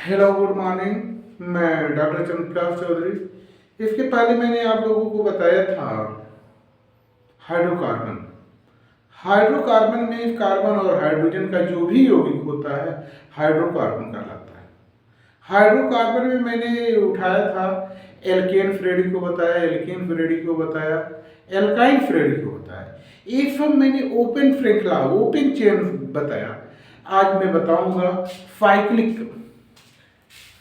Hello good morning. मैं doctor Chandraprakash Chaudhary. इसके पहले मैंने आप लोगों को बताया था हाइड्रोकार्बन। हाइड्रोकार्बन में कार्बन और हाइड्रोजन का जो भी यौगिक होता है हाइड्रोकार्बन कहलाता है। हाइड्रोकार्बन में मैंने उठाया था एल्केन फ्रेडी को बताया, एल्केन फ्रेडी को बताया, एल्काइन फ्रेडी को बताया। ये सब मैंने ओपन श्रृंखला ओपन चेन बताया। आज मैं बताऊंगा साइक्लिक।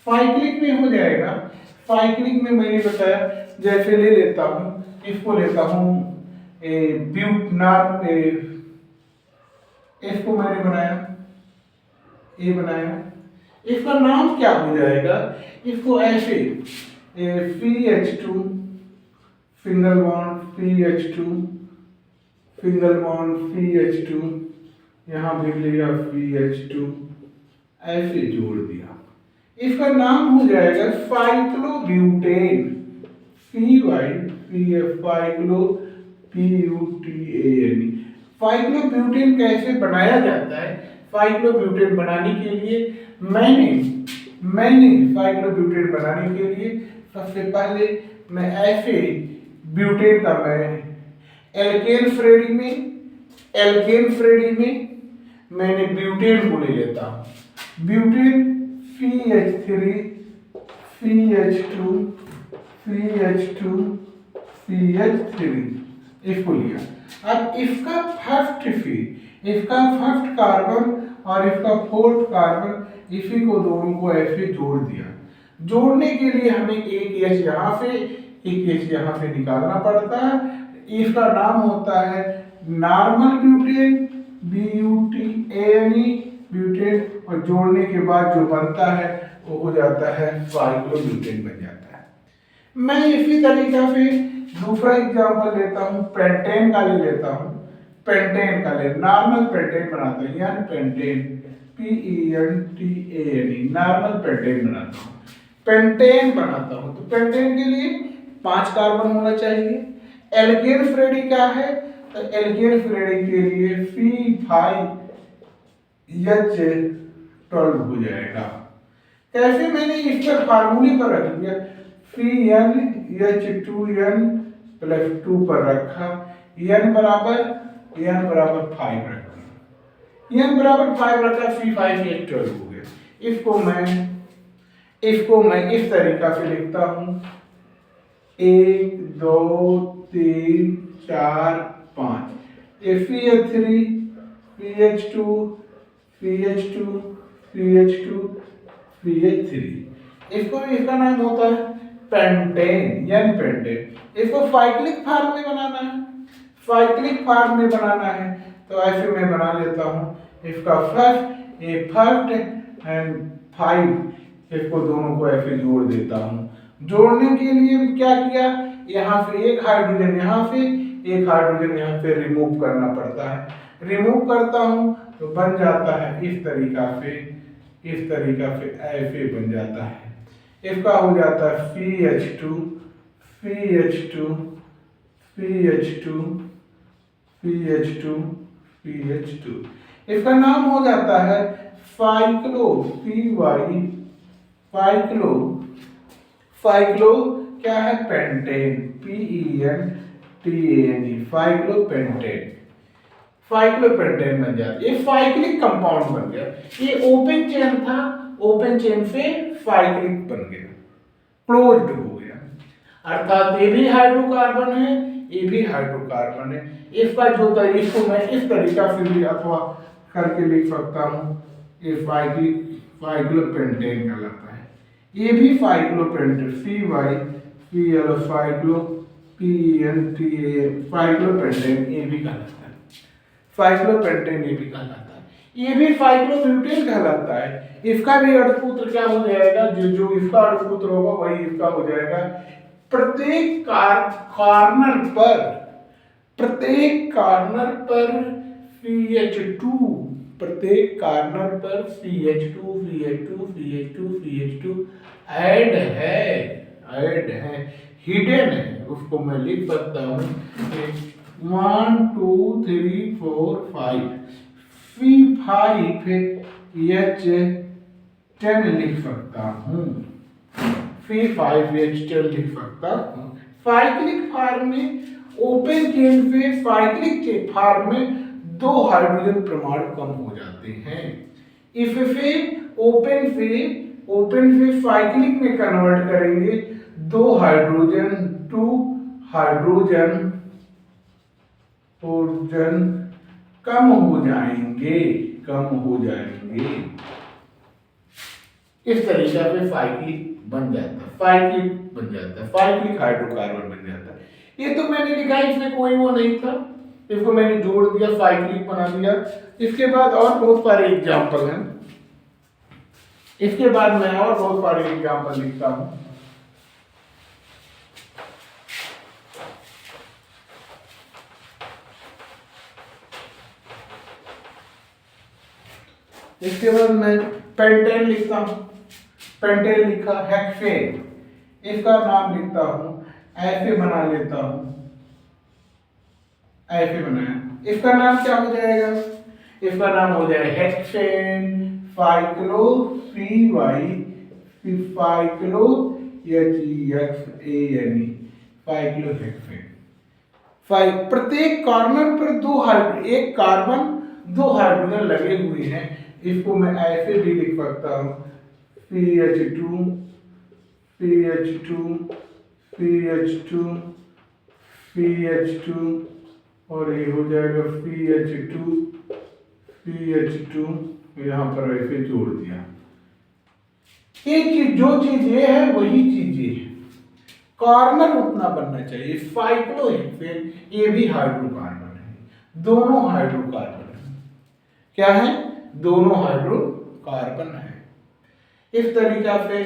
साइक्लिक में हो जाएगा। साइक्लिक में मैंने बताया, जैसे ले लेता हूँ, इसको लेता हूँ ब्यूटनार, इसको मैंने बनाया, ये बनाया, इसका नाम क्या हो जाएगा? इसको ऐसे CH2 single bond CH2 single bond CH2, यहाँ भी लिया CH2, ऐसे जोड़ दिया। इसका नाम हो जाएगा साइक्लोब्यूटेन, साइक्लोब्यूटेन। साइक्लोब्यूटेन कैसे बनाया जाता है? साइक्लोब्यूटेन बनाने के लिए मैंने साइक्लोब्यूटेन बनाने के लिए सबसे पहले मैं ऐसे ब्यूटेन का मैं एल्केन फ्रेडी में मैंने ब्यूटेन को ले लेता हूँ। Butane CH3 CH2 CH2 CH3 इसको लिया। अब इसका फर्स्ट कार्बन और इसका फोर्थ कार्बन, इसी को दोनों को ऐसे जोड़ दिया। जोड़ने के लिए हमें एक H यहाँ से एक H यहाँ से निकालना पड़ता है। इसका नाम होता है नॉर्मल ब्यूटेन, BUTANE ब्यूटेन, और जोड़ने के बाद जो बनता है वो हो जाता है साइक्लोब्यूटेन बन जाता है। मैं इसी तरीका से दूसरा एग्जांपल लेता हूँ, पेंटेन का ले लेता हूँ। पेंटेन का ले नॉर्मल पेंटेन बनाता हूँ, यानी पेंटेन PENTANE नॉर्मल पेंटेन बनाता हूँ। पेंटेन बनाता हूँ तो पेंटेन के लिए 5 कार्बन होना चाहिए। एल्केन फ्रेडी क्या है? तो एल्केन फ्रेडी के लिए C5H12 हो जाएगा। कैसे? मैंने इस पर फार्मूले पर रख दिया, CnH2n+2 पर रखा, n बराबर 5 रखा, n बराबर 5 रखा, C5H12 हो गया। इसको मैं इस तरीका से लिखता हूँ, 1 2 3 4 5, CH3 CH2 CH2 CH2 CH3। इसका नाम होता है पेंटेन, यानी पेंटेन। इसको साइक्लिक फॉर्म में बनाना है, साइक्लिक फॉर्म में बनाना है तो ऐसे मैं बना लेता हूँ। इसका फर्स्ट एंड 5, इसको दोनों को ऐसे जोड़ देता हूँ। जोड़ने के लिए क्या किया? यहाँ से एक हाइड्रोजन यहाँ से, एक हाइड्रोजन यहाँ से रिमूव करना पड़ता है। रिमूव करता हूँ तो बन जाता है इस तरीका से ऐसे बन जाता है। इसका हो जाता है CH2 CH2 CH2 CH2 CH2। इसका नाम हो जाता है साइक्लो क्या है? पेंटेन, PENTANE साइक्लोपेंटेन बन जाता है। ये साइक्लिक कंपाउंड बन गया। ये ओपन चेन था, ओपन चेन से साइक्लिक बन गया, क्लोज्ड हो गया। अर्थात ये भी हाइड्रोकार्बन है, ये भी हाइड्रोकार्बन है। इसका जो इसको मैं इस तरीका से भी अथवा करके लिख सकता हूँ, ये साइक्लोपेंटेन कहलाता है। ये भी साइक्लोपेंटेन, CYCL साइक्लोपेंटेन ये भी कहलाता है। साइक्लोपेंटेन ये भी कहलाता है। ये भी साइक्लोब्यूटेन कहलाता है। इसका भी अर्धसूत्र क्या हो जाएगा? जो इसका अर्धसूत्र होगा वही इसका हो जाएगा। प्रत्येक कार्नर पर CH2, प्रत्येक कार्नर पर CH2 ऐड है, हिडन है। उसको मैं लिख सकता हूँ 1 2 3 4 5 C5H 10 लिख सकता हूँ, फिर 5H10 लिख सकता हूँ। साइक्लिक फॉर्म में ओपन चेन से साइक्लिक फॉर्म में 2 हाइड्रोजन परमाणु कम हो जाते हैं। इससे ओपन से साइक्लिक में कन्वर्ट करेंगे, 2 हाइड्रोजन कम हो जाएंगे। इस तरीके से साइक्लिक बन जाता है, साइक्लिक हाइड्रोकार्बन बन जाता है। ये तो मैंने लिखा, इसमें कोई वो नहीं था, इसको मैंने जोड़ दिया, साइक्लिक बना दिया। इसके बाद और बहुत सारे एग्जाम्पल हैं, इसके बाद मैं और बहुत सारे एग्जाम्पल लिखता हूं। इसके बाद मैं पेंटेन लिखता हूं, पेंटेन लिखा, हेक्सेन, इसका नाम लिखता हूं, ऐसे बना लेता हूं, ऐसे बनाया, इसका नाम क्या हो जाएगा? इसका नाम हो जाएगा हेक्सेन साइक्लो साइक्लोहेक्सेन, साइक्लोहेक्सेन। प्रत्येक कॉर्नर पर एक कार्बन 2 हाइड्रोजन लगे हुए हैं। इसको मैं ऐसे भी लिख सकता हूं, CH2 CH2 CH2 CH2 और ये हो जाएगा CH2 CH2, यहाँ पर ऐसे जोड़ दिया। एक चीज, जो चीज ये है वही चीज ये है, कॉर्नर उतना बनना चाहिए। साइक्लोहेक्सेन ये भी हाइड्रोकार्बन है, दोनों हाइड्रोकार्बन है। क्या है? दोनों हाइड्रोकार्बन है। इस तरीका से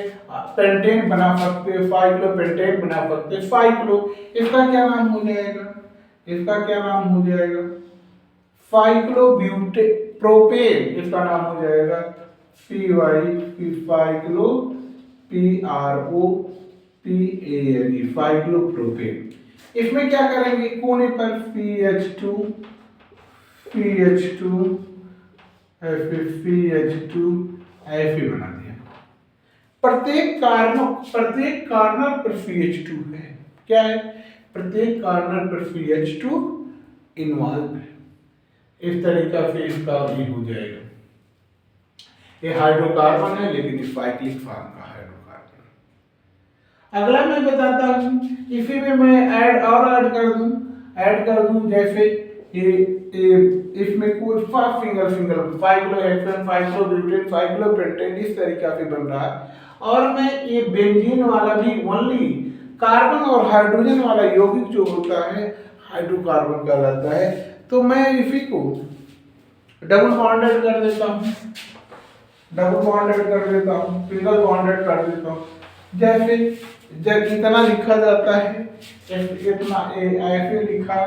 पेंटेन बना सकते हो, साइक्लोपेंटेन बना सकते हो। साइक्लो, इसका क्या नाम हो जाएगा? इसका क्या नाम हो जाएगा? साइक्लोब्यूटे प्रोपेन, इसका नाम हो जाएगा साइक्लो PROPANE, साइक्लोप्रोपेन। इसमें क्या करेंगे? कोने पर CH2 ऐसे बना दिया। प्रत्येक कार्नर पर CH2 है। क्या है? प्रत्येक कार्नर पर CH2 इन्वॉल्व है। इस तरीका से इसका ये हो जाएगा। ये हाइड्रोकार्बन है, लेकिन इस साइक्लिक फॉर्म का हाइड्रोकार्बन। अगला मैं बताता हूं, इसी में मैं ऐड कर दूं जैसे ये इसमें कोई सिंगल साइक्लोहेक्सेन, साइक्लोब्यूटेन, साइक्लोपेंटेन इस तरीका से बन रहा है। और मैं ये बेंजीन वाला भी ओनली कार्बन और हाइड्रोजन वाला यौगिक जो होता है हाइड्रोकार्बन कहलाता है। तो मैं इसी को डबल बॉन्डेड कर देता हूं, सिंगल बॉन्डेड कर देता हूं। जैसे जब इतना लिखा जाता है, इतना ऐसे लिखा,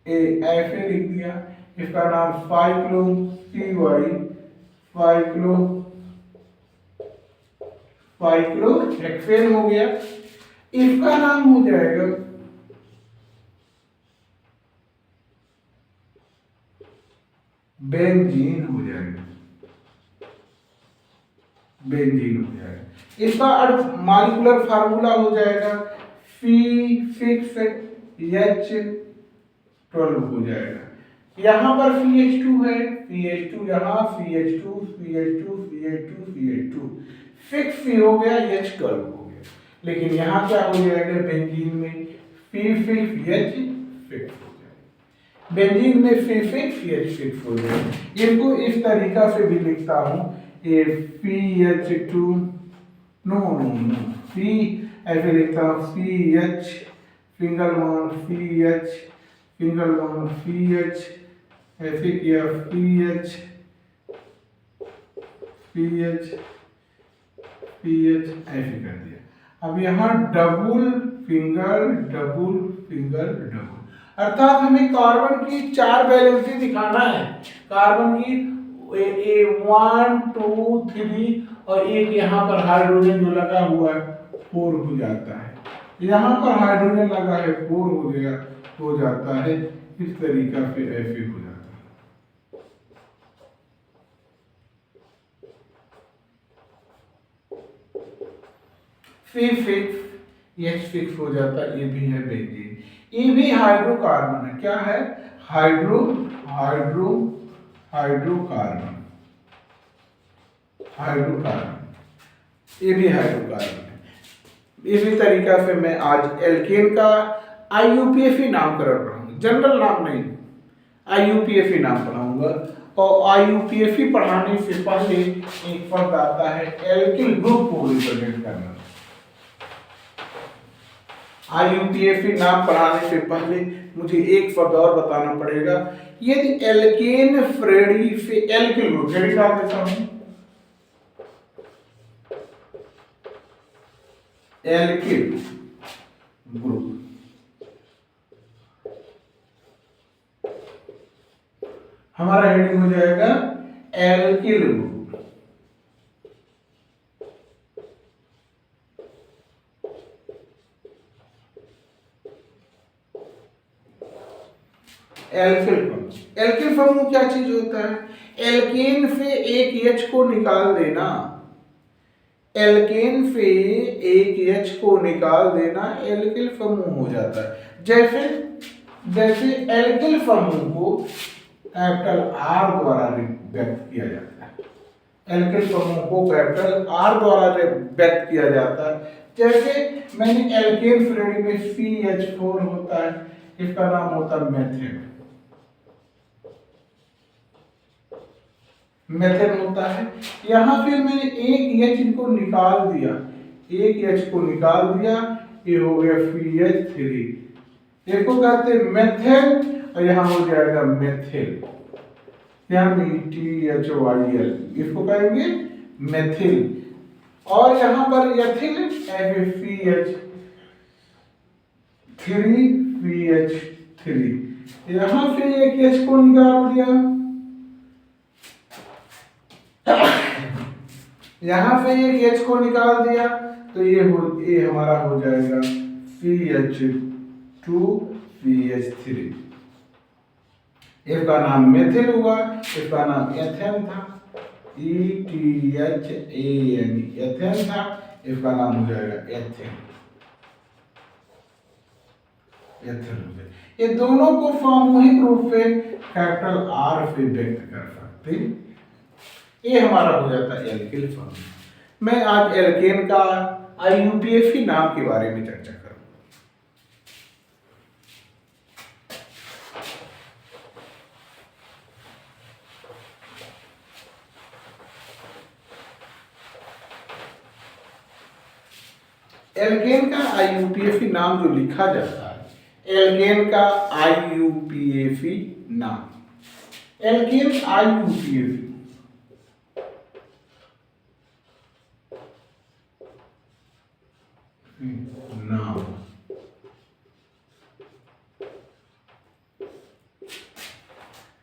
ऐसे लिख दिया, इसका नाम साइक्लोहेक्सेन हो गया। इसका नाम हो जाएगा बेंजीन हो जाएगा, इसका अर्थ मॉलिक्यूलर फार्मूला हो जाएगा C6H12 हो जाएगा। यहाँ पर CH2 है, CH2 यहाँ, CH2 6 हो गया, H12 हो गया। लेकिन यहाँ क्या हो जाएगा? बेंजीन में C6H6 हो जाएगा, बेंजीन में C6H6 हो जाएगा। इनको इस तरीका से भी लिखता हूँ, ये CH2 ऐसे लिखता हूँ, CH सिंगल बॉन्ड CH ऐसे किया, CH ऐसे कर दिया। अब यहाँ डबल फिंगर, अर्थात हमें कार्बन की 4 वैलेंसी दिखाना है। कार्बन की 1 2 3 और एक यहाँ पर हाइड्रोजन जो लगा हुआ है 4 हो जाता है। यहाँ पर हाइड्रोजन लगा है 4 हो जाता है। इस तरीका से ऐसे हो जाता है। फी फिक्स, एच फिक्स हो जाता है, ये भी है बेंजीन। ये भी हाइड्रोकार्बन है, क्या है? हाइड्रो हाइड्रो हाइड्रोकार्बन, हाइड्रोकार्बन, ये भी हाइड्रोकार्बन है। इसी तरीका से मैं आज एल्केन का आईयूपीएफी नामकरण पढ़ाऊंगा, जनरल नाम नहीं, आईयूपीएफी नाम पढ़ाऊंगा। और आईयूपीएफी पढ़ाने से पहले एक पद आता है एल्किल ग्रुप को रिप्रेजेंट करना। आईयूपीएफी नाम पढ़ाने से पहले मुझे एक पद और बताना पड़ेगा। यदि एल्केन फ्रेडी से एल्किल ग्रुप डाल देता हूं, एल्किल ग्रुप, हमारा हेडिंग हो जाएगा एल्किल ग्रुप। एल्किल समूह क्या चीज होता है? एल्केन से एक एच को निकाल देना, एल्केन से एक एच को निकाल देना एल्किल समूह हो जाता है। जैसे जैसे एल्किल समूह को कैपिटल आर द्वारा व्यक्त किया जाता है, एल्किल समूह को कैपिटल आर द्वारा व्यक्त किया जाता है। जैसे मैंने एल्केन श्रेणी में CH4 होता है, इसका नाम होता है मेथेन, मेथेन होता है। यहां फिर मैंने एक एच इनको निकाल दिया, एक एच को निकाल दिया, ये हो गया CH3, इसको कहते हैं मेथेन, और यहाँ हो जाएगा मेथिल, MeThyl, इसको कहेंगे मेथिल। और यहाँ पर एथिल FeCH3, यहाँ से एक एच को निकाल दिया, यहां से एक एच को निकाल दिया, तो ये हमारा हो जाएगा CH2CH3, इसका नाम मेथिल हुआ, इसका नाम एथेन था, ETHANE, एथेन था, इसका नाम हो जाएगा एथेन, एथेन हो जाएगा। ये दोनों को सामूहिक रूप से कैपिटल आर से व्यक्त कर सकते, ये हमारा हो जाता है एल्किल समूह। मैं आज एल्केन का आईयूपीएफी नाम के बारे में चर्चा करूंगा। एल्केन का आईयूपीएफी नाम जो लिखा जाता है, एल्केन का आईयूपीएफी नाम, एल्केन आईयूपीएफी नाम,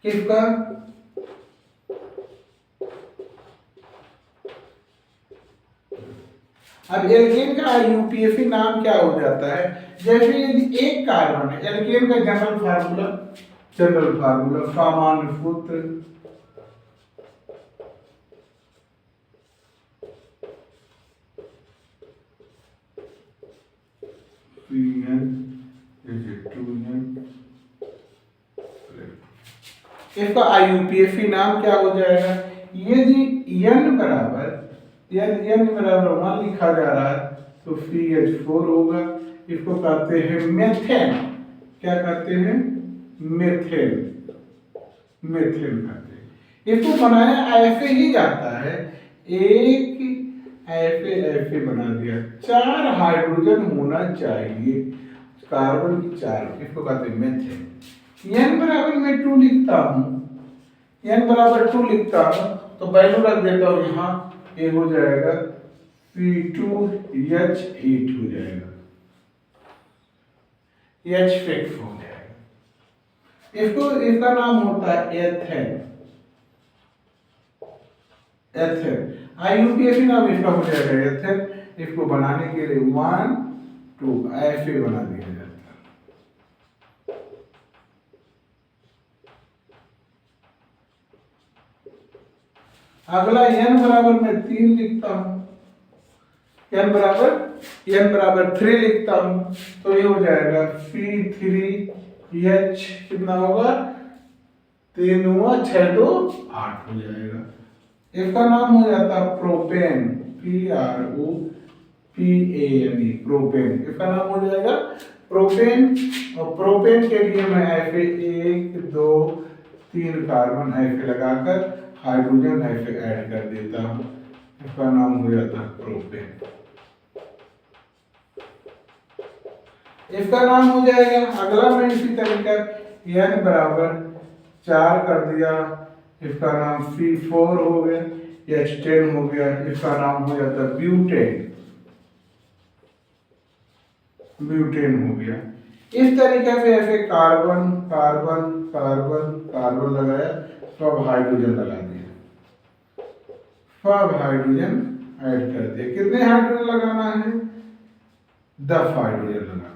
किसका? अब एल्केन का आईयूपीएफी नाम क्या हो जाता है? जैसे यदि एक कार्बन है, एल्केन का जनरल फार्मूला सामान्य सूत्र इसका आईयूपीएफी नाम क्या हो जाएगा? यदि n बराबर 1 लिखा जा रहा है तो CH4 होगा, इसको कहते हैं मेथेन, क्या कहते हैं? मेथेन, मेथेन कहते हैं। इसको बनाया ऐसे ही जाता है, एक ऐसे बना दिया, 4 हाइड्रोजन होना चाहिए, कार्बन की 4, इसको कहते हैं मेथेन। n बराबर मैं 2 लिखता हूं, n बराबर 2 लिखता हूं, तो वैल्यू रख देता हूं यहाँ, ये हो जाएगा C2H8 हो जाएगा, H फिक्स हो जाएगा, इसका नाम होता है एथेन, एथेन। आईयूपीएफी नाम इसका हो जाएगा एथेन। इसको बनाने के लिए 1 2 ऐसे बना दिया जाता है। अगला n बराबर मैं 3 लिखता हूं, n बराबर n बराबर 3 लिखता हूँ तो ये हो जाएगा P3H कितना होगा 3 हुआ 6 2 8 हो जाएगा। इसका नाम हो जाता है प्रोपेन PROPANE प्रोपेन। इसका नाम हो जाएगा प्रोपेन। और प्रोपेन के लिए मैं ऐसे 1 2 3 कार्बन ऐसे लगाकर हाइड्रोजन ऐसे ऐड कर देता हूँ। इसका नाम हो जाता है प्रोपेन। इसका नाम हो जाएगा अगला मैं इसी तरीका n बराबर 4 कर दिया, इसका नाम C4 हो गया, H10 हो गया, इसका नाम हो जाता है ब्यूटेन। ब्यूटेन हो गया। इस तरीके से ऐसे कार्बन कार्बन कार्बन कार्बन लगाया, सब हाइड्रोजन लगा दिया, सब हाइड्रोजन ऐड कर दिया। कितने हाइड्रोजन लगाना है 10 हाइड्रोजन लगाना।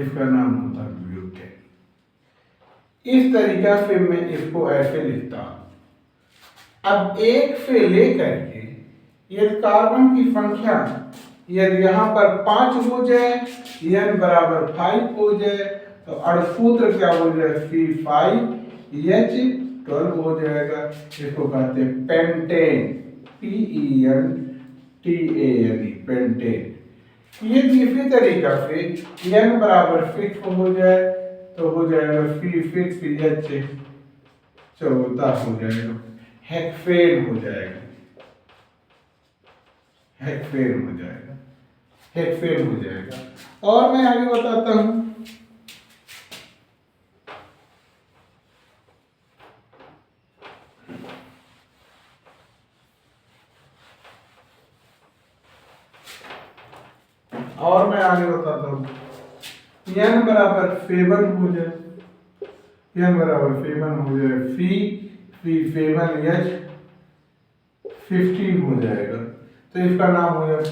इसका नाम होता है ब्यूटेन। इस तरीका से मैं इसको ऐसे लिखता हूं। अब 1 से लेकर के यदि कार्बन की संख्या यदि यहाँ पर 5 हो जाए, n बराबर 5 हो जाए तो अणुसूत्र क्या हो जाए C5H12 हो जाएगा। इसको कहते हैं पेंटेन PENTANE पेंटेन। ये इसी तरीका से n बराबर 6 हो जाए तो हो जाएगा C6H14 हो जाएगा, हेक्सेन हो जाएगा, हेक्सेन हो जाएगा, हेक्सेन हो जाएगा। और मैं आगे बताता हूं। और मैं आगे बताता हूँ n बराबर 7 हो जाए, n बराबर 7 हो जाए, C7H15 हो जाएगा तो इसका नाम हो जाएगा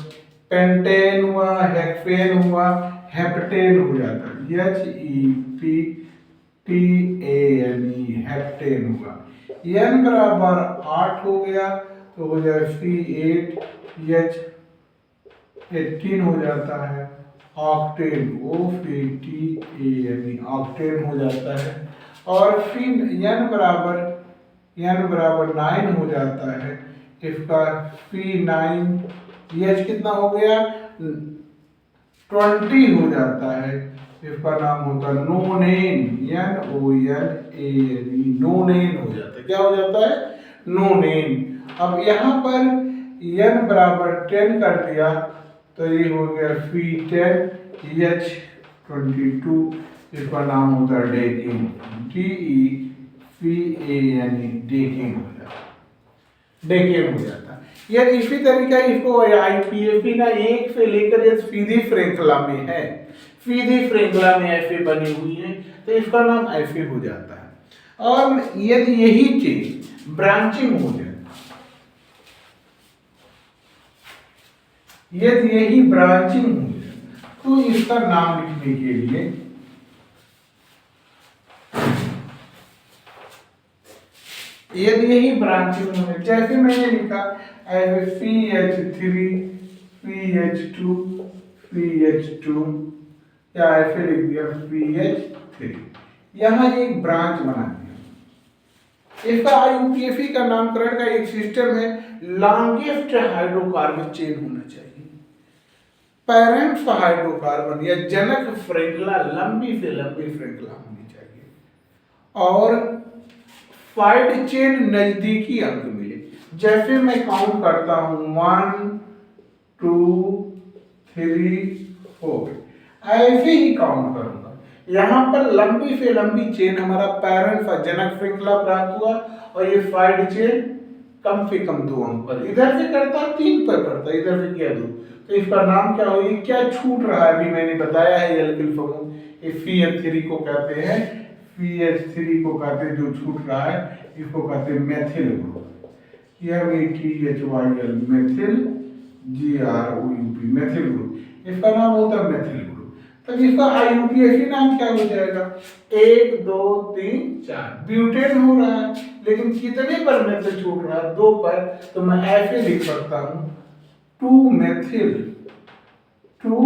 पेंटेन हुआ, हेक्सेन हुआ, हेप्टेन हो जाता है HEPTANE हेप्टेन हुआ। n बराबर 8 हो गया तो हो जाए C8H18 हो जाता है, ऑक्टेन OCTANE ऑक्टेन हो जाता है। और फिर n बराबर 9 हो जाता है, इसका C9H कितना हो गया 20 हो जाता है, इसका नाम होता है नोनेन NONANE नोनेन हो जाता है। क्या हो जाता है नोनेन। अब यहाँ पर n बराबर 10 कर दिया तो ये हो गया C10H22, इसका नाम होता है डेकिन DECANE डेकिन हो जाता है, डेकिन हो जाता है। यह इसी तरीका इसको IPFE ना 1 से लेकर ये सीधी श्रृंखला में है, सीधी श्रृंखला में ऐसे बनी हुई है तो इसका नाम ऐसे हो जाता है। और यदि यही चीज ब्रांचिंग हो जाए, यदि यही ब्रांचिंग हो जाए तो इसका नाम लिखने के लिए यदि यही ब्रांचिंग हो जाए, जैसे मैंने लिखा CH3 CH2 CH2 या ऐसे लिख दिया CH3, यहां एक ब्रांच बना दिया। इसका IUPAC का नामकरण का एक सिस्टम है, लॉन्गेस्ट हाइड्रोकार्बन चेन होना चाहिए। पैरेंट्स हाइड्रोकार्बन या जनक श्रृंखला लंबी से लंबी श्रृंखला होनी चाहिए और साइड चेन नजदीकी अंक मिले। जैसे मैं काउंट करता हूं 1 2 3 4, ऐसे ही काउंट करूंगा। यहां पर लंबी से लंबी चेन हमारा पैरेंट्स जनक श्रृंखला प्राप्त हुआ और ये साइड चेन कम से कम 2 अंक पर, इधर से करता 3 पर पड़ता, इधर से किया 2, तो इसका नाम क्या होगी, क्या छूट रहा है अभी मैंने बताया है एल्किल समूह, इस CH3 को कहते हैं, CH3 को कहते हैं जो छूट रहा है इसको कहते हैं methyl group, METHYL methyl GROUP methyl group, इसका नाम होता है मेथिल ग्रुप। तो इसका IUPAC नाम क्या हो जाएगा 1 2 3 4 ब्यूटेन हो रहा है, लेकिन कितने पर मेथिल छूट रहा है 2 पर, तो मैं ऐसे लिख सकता हूं 2 methyl 2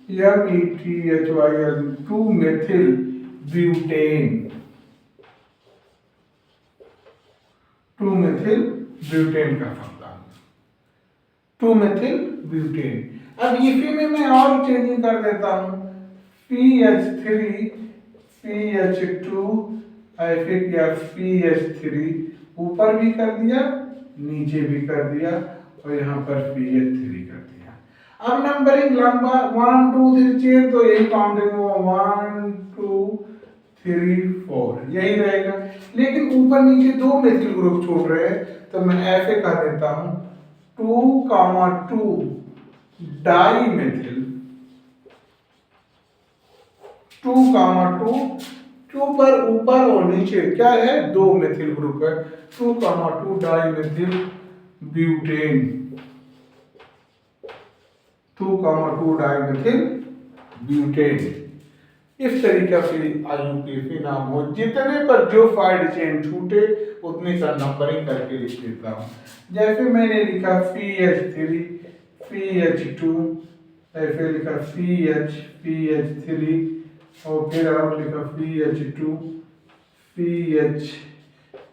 METHYL 2 methyl butane 2 methyl butane का फॉर्मूला 2 मेथिल ब्यूटेन। अब इसी में मैं और चेंजिंग कर देता हूं PH3 PH2 ऐसे किया PH3 ऊपर भी कर दिया नीचे भी कर दिया और यहाँ पर PH3 कर दिया। अब नंबरिंग लंबा 1 2 3 चेन तो यही काउंटिंग हुआ 1 2 3 4 यही रहेगा, लेकिन ऊपर नीचे दो मेथिल ग्रुप छोड़ रहे हैं तो मैं ऐसे कह देता हूं 2, 2 डाई मेथिल 2, 2 पर ऊपर और नीचे क्या है दो मेथिल ग्रुप है 2, 2 die methyl butane 2, 2 die methyl ब्यूटेन। इस तरीके से IUPAC नाम हो, जितने पर जो फाइड चेन छूटे उतने का नंबरिंग करके लिख देता हूँ। जैसे मैंने लिखा CH3 CH2 ऐसे लिखा CH3 और फिर आप लिखा CH2 CH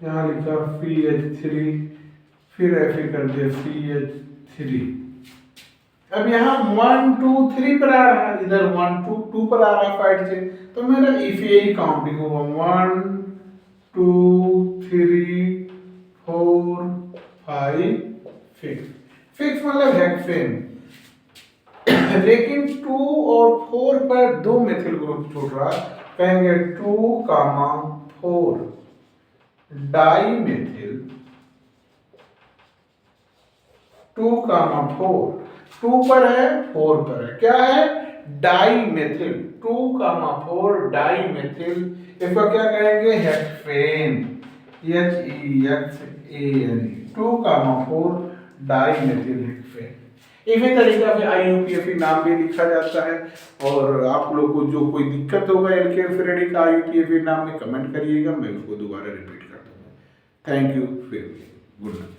यहाँ लिखा CH3 फिर ऐसे कर दिया CH3। अब यहाँ 1 2 3 पर आ रहा है, इधर 1 2 2 पर आ रहा है फाइड चेन, तो मेरा यही काउंटिंग होगा 1 2 3 4 5 6 6 मतलब हेक्सेन। लेकिन 2 और 4 पर दो मेथिल ग्रुप छूट रहा, कहेंगे 2, 4 डाई मेथिल 2, 4 2 पर है 4 पर है, क्या है डाई मेथिल 2, 4 डाई मेथिल, इसको क्या कहेंगे हेक्सेन HEXANE 2, 4 डाई मेथिल हेक्सेन। इसी तरीका से IUPAC नाम भी लिखा जाता है। और आप लोग को जो कोई दिक्कत होगा एल्केन फेरेडिक का IUPAC नाम में कमेंट करिएगा, मैं उसको दोबारा रिपीट कर दूंगा। थैंक यू, फिर गुड नाइट।